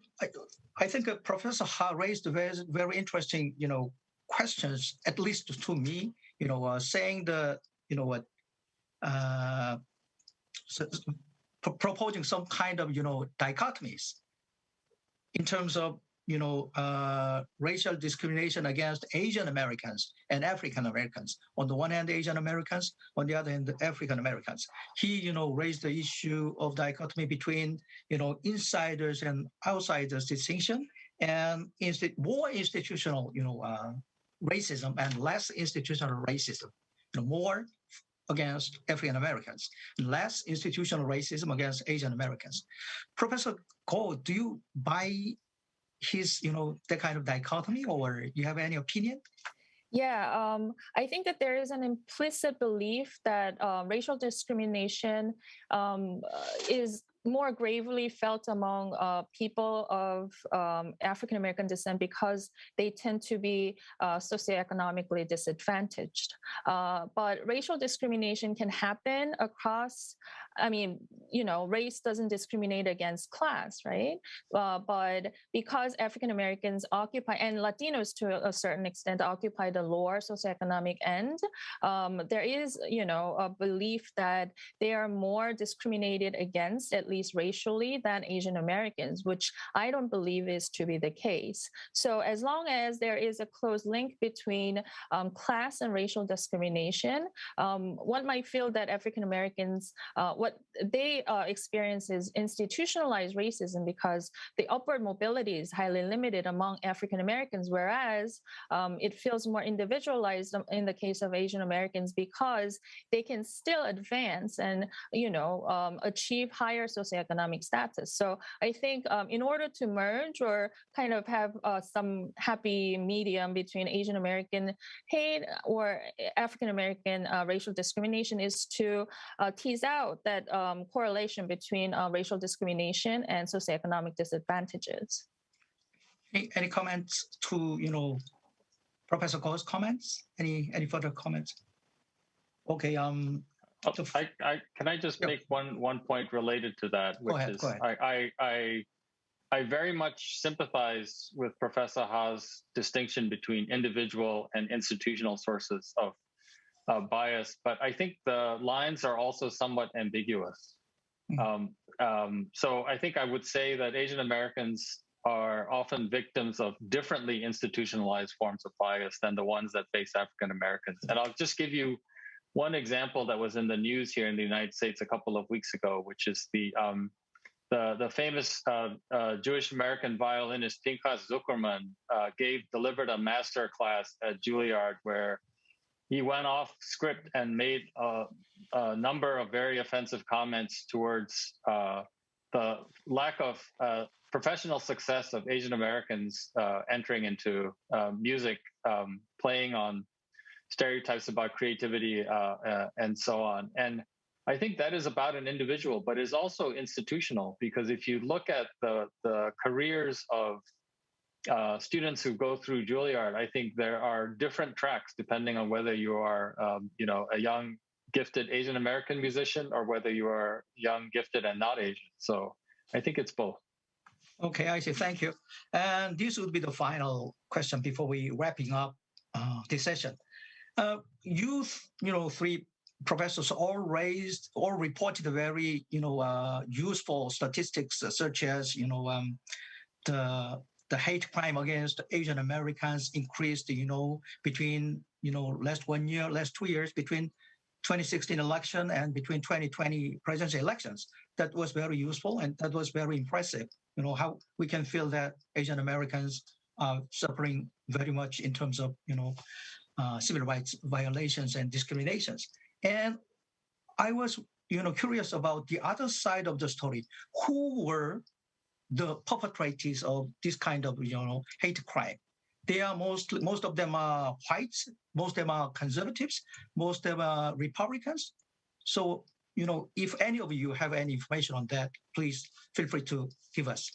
I think Professor Ha raised very, very interesting, questions, at least to me, saying proposing some kind of, dichotomies in terms of, racial discrimination against Asian Americans and African Americans. On the one hand, Asian Americans, on the other hand, African Americans. He, raised the issue of dichotomy between, insiders and outsiders distinction, and more institutional, racism and less institutional racism. More against African Americans, less institutional racism against Asian Americans. Professor Ko, do you buy his, that kind of dichotomy, or you have any opinion? Yeah, I think that there is an implicit belief that racial discrimination is more gravely felt among people of African American descent because they tend to be socioeconomically disadvantaged. But racial discrimination can happen across, race doesn't discriminate against class, right? But because African Americans occupy, and Latinos to a certain extent occupy the lower socioeconomic end, there is, a belief that they are more discriminated against, at least racially, than Asian Americans, which I don't believe is to be the case. So as long as there is a close link between class and racial discrimination, one might feel that African Americans, what they experience is institutionalized racism because the upward mobility is highly limited among African Americans, whereas it feels more individualized in the case of Asian Americans because they can still advance and, achieve higher socioeconomic status. So I think in order to merge or kind of have some happy medium between Asian American hate or African American racial discrimination is to tease out that correlation between racial discrimination and socioeconomic disadvantages. Any comments to, Professor Ko's comments? Any further comments? Okay. Can I just make one point related to that, which go ahead. I very much sympathize with Professor Ha's distinction between individual and institutional sources of bias, but I think the lines are also somewhat ambiguous. So I think I would say that Asian Americans are often victims of differently institutionalized forms of bias than the ones that face African Americans. And I'll just give you one example that was in the news here in the United States a couple of weeks ago, which is the famous Jewish American violinist Pinchas Zuckerman delivered a master class at Juilliard where he went off script and made a number of very offensive comments towards the lack of professional success of Asian Americans entering into music, playing on stereotypes about creativity and so on. And I think that is about an individual, but is also institutional, because if you look at the careers of students who go through Juilliard, I think there are different tracks depending on whether you are, a young, gifted Asian American musician or whether you are young, gifted, and not Asian. So I think it's both. Okay, I see. Thank you. And this would be the final question before we wrapping up this session. You three professors all reported very, useful statistics such as, the hate crime against Asian Americans increased, between, last 1 year, last 2 years, between 2016 election and between 2020 presidential elections. That was very useful and that was very impressive. How we can feel that Asian Americans are suffering very much in terms of, civil rights violations and discriminations. And I was, curious about the other side of the story. Who were the perpetrators of this kind of, hate crime? They are most of them are whites, most of them are conservatives, most of them are Republicans. So, if any of you have any information on that, please feel free to give us.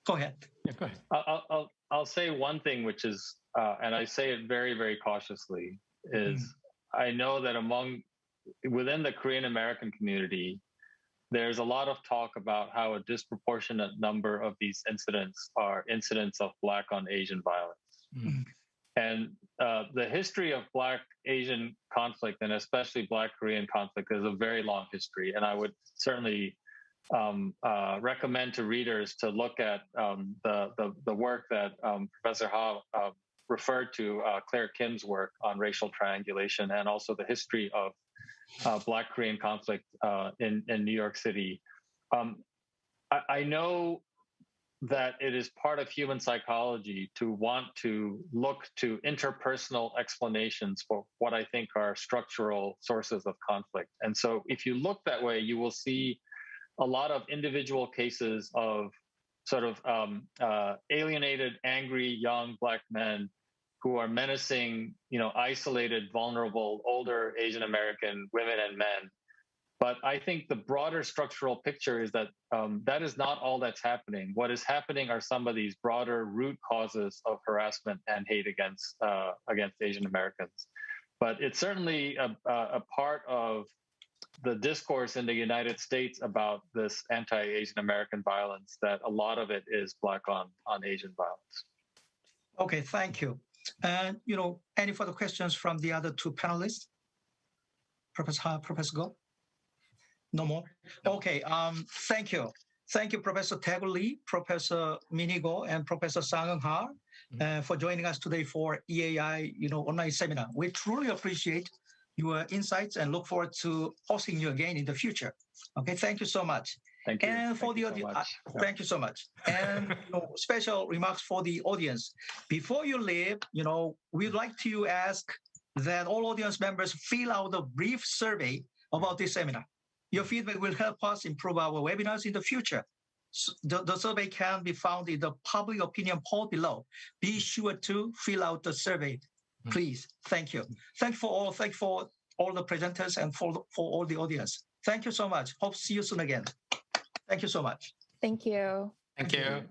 Go ahead. Yeah, go ahead. I'll say one thing, which is, and I say it very, very cautiously, is I know that within the Korean American community, there's a lot of talk about how a disproportionate number of these incidents are incidents of Black on Asian violence. And the history of Black-Asian conflict, and especially Black-Korean conflict, is a very long history. And I would certainly recommend to readers to look at the work that Professor Ha referred to, Claire Kim's work on racial triangulation, and also the history of Black Korean conflict in New York City. I know that it is part of human psychology to want to look to interpersonal explanations for what I think are structural sources of conflict. And so if you look that way, you will see a lot of individual cases of sort of alienated, angry, young Black men who are menacing, isolated, vulnerable, older Asian American women and men. But I think the broader structural picture is that that is not all that's happening. What is happening are some of these broader root causes of harassment and hate against Asian Americans. But it's certainly a part of the discourse in the United States about this anti-Asian American violence, that a lot of it is Black on Asian violence. Okay, thank you. And, any further questions from the other two panelists? Professor Ha, Professor Go? No more? Okay, thank you. Thank you, Professor Taegu Lee, Professor Min-hee Go, and Professor Sang-Eun Ha for joining us today for EAI, online seminar. We truly appreciate your insights and look forward to hosting you again in the future. Okay, thank you so much. Thank you. And for the audience, thank you so much. And special remarks for the audience. Before you leave, we'd like to ask that all audience members fill out a brief survey about this seminar. Your feedback will help us improve our webinars in the future. The survey can be found in the public opinion poll below. Be sure to fill out the survey, please. Thank you. Thank you for all the presenters and for all the audience. Thank you so much. Hope to see you soon again. Thank you so much. Thank you. Thank you.